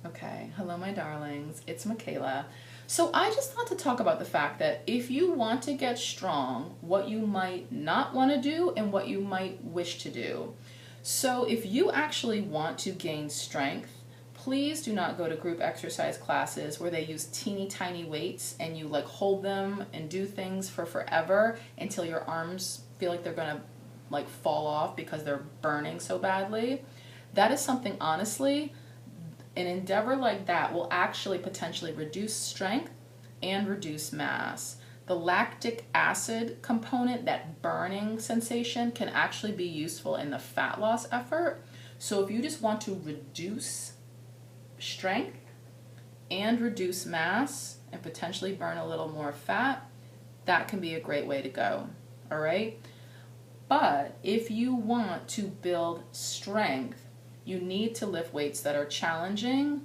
Okay, hello, my darlings. It's Michaela. So, I just want to talk about the fact that if you want to get strong, what you might not want to do and what you might wish to do. So, if you actually want to gain strength, please do not go to group exercise classes where they use teeny tiny weights and you like hold them and do things for forever until your arms feel like they're gonna like fall off because they're burning so badly. That is something, honestly, an endeavor like that will actually potentially reduce strength and reduce mass. The lactic acid component, that burning sensation, can actually be useful in the fat loss effort. So if you just want to reduce strength and reduce mass and potentially burn a little more fat, that can be a great way to go. All right? But if you want to build strength, you need to lift weights that are challenging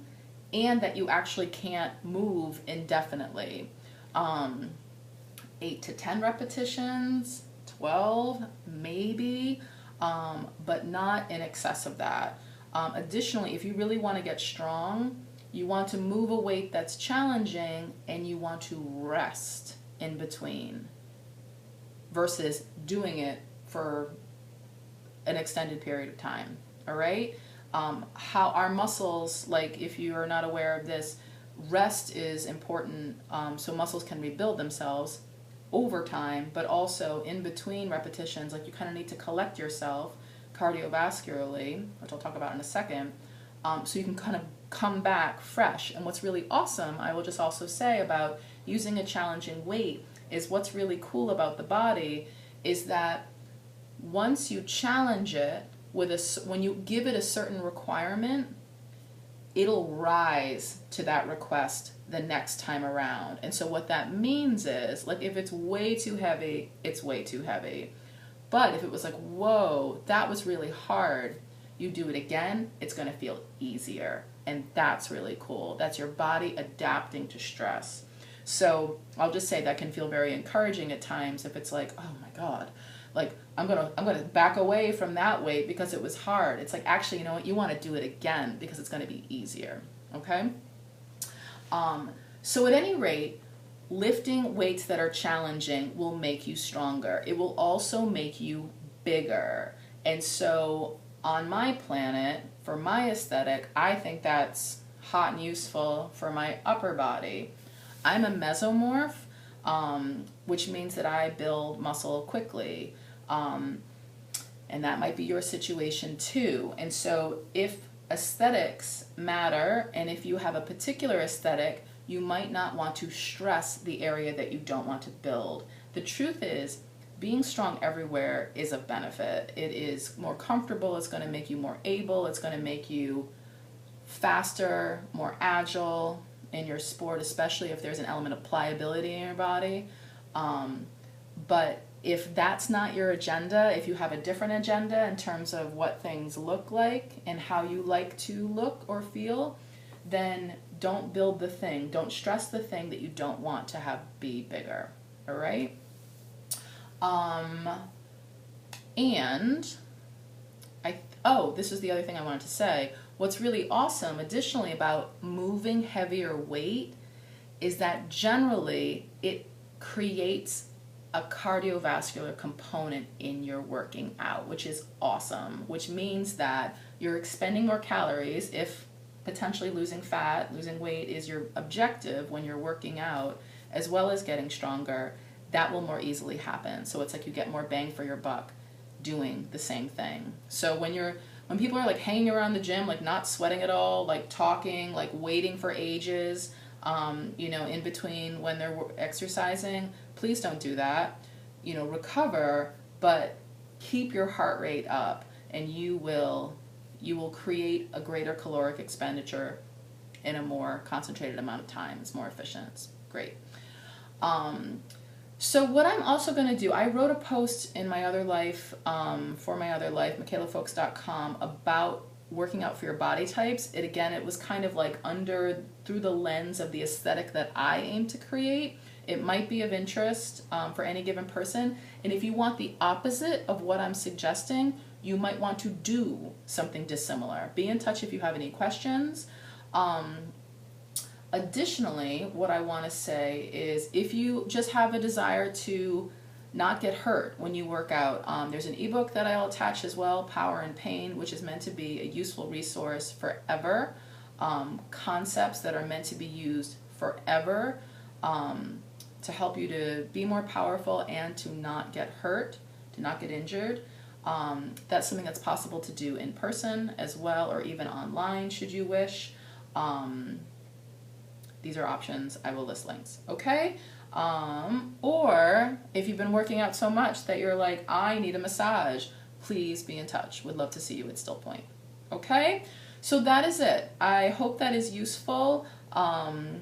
and that you actually can't move indefinitely. 8 to 10 repetitions, 12 maybe, but not in excess of that. Additionally, if you really want to get strong, you want to move a weight that's challenging and you want to rest in between versus doing it for an extended period of time. All right? How our muscles, like if you are not aware of this, rest is important, so muscles can rebuild themselves over time, but also in between repetitions, like you kind of need to collect yourself cardiovascularly, which I'll talk about in a second, so you can kind of come back fresh. And what's really awesome, I will just also say about using a challenging weight, is what's really cool about the body is that once you challenge it with when you give it a certain requirement, it'll rise to that request the next time around. And so what that means is, like, if it's way too heavy, it's way too heavy. But if it was like, whoa, that was really hard, you do it again, it's going to feel easier. And that's really cool. That's your body adapting to stress. So I'll just say that can feel very encouraging at times if it's like, oh my God, like I'm gonna back away from that weight because it was hard. It's like, actually, you know what, you want to do it again because it's going to be easier. Okay. So at any rate, lifting weights that are challenging will make you stronger. It will also make you bigger. And so on my planet, for my aesthetic, I think that's hot and useful for my upper body. I'm a mesomorph, which means that I build muscle quickly. And that might be your situation too. And so if aesthetics matter, and if you have a particular aesthetic, you might not want to stress the area that you don't want to build. The truth is, being strong everywhere is a benefit. It is more comfortable, it's going to make you more able, it's going to make you faster, more agile in your sport, especially if there's an element of pliability in your body. But if that's not your agenda, if you have a different agenda in terms of what things look like and how you like to look or feel, then don't build the thing. Don't stress the thing that you don't want to have be bigger. All right? And this is the other thing I wanted to say. What's really awesome, additionally, about moving heavier weight is that generally it creates a cardiovascular component in your working out, which is awesome, which means that you're expending more calories. If potentially losing fat, losing weight is your objective when you're working out, as well as getting stronger, that will more easily happen. So it's like you get more bang for your buck doing the same thing. So when people are like hanging around the gym, like not sweating at all, like talking, like waiting for ages, in between when they're exercising, please don't do that. Recover, but keep your heart rate up, and you will create a greater caloric expenditure in a more concentrated amount of time. It's more efficient. It's great. So what I'm also going to do, I wrote a post in my other life, for my other life, michaelafolks.com, about working out for your body types. It was kind of like through the lens of the aesthetic that I aim to create. It might be of interest for any given person. And if you want the opposite of what I'm suggesting, you might want to do something dissimilar. Be in touch if you have any questions. Um, Additionally, what I want to say is if you just have a desire to not get hurt when you work out, there's an ebook that I'll attach as well, Power in Pain, which is meant to be a useful resource forever. Concepts that are meant to be used forever, to help you to be more powerful and to not get hurt, to not get injured. That's something that's possible to do in person as well, or even online should you wish. These are options. I will list links. Okay? Or if you've been working out so much that you're like, I need a massage, please be in touch. Would love to see you at Still Point. Okay? So that is it. I hope that is useful. I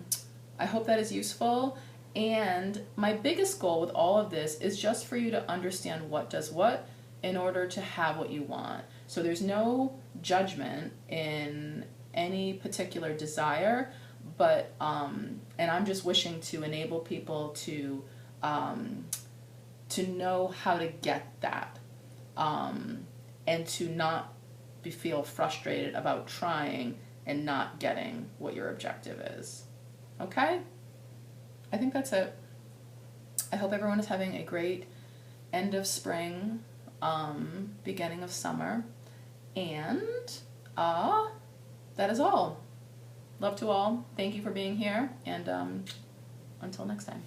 hope that is useful. And my biggest goal with all of this is just for you to understand what does what in order to have what you want. So there's no judgment in any particular desire, but and I'm just wishing to enable people to know how to get that, and to not feel frustrated about trying and not getting what your objective is. Okay? I think that's it. I hope everyone is having a great end of spring, beginning of summer, and that is all. Love to all. Thank you for being here, and until next time.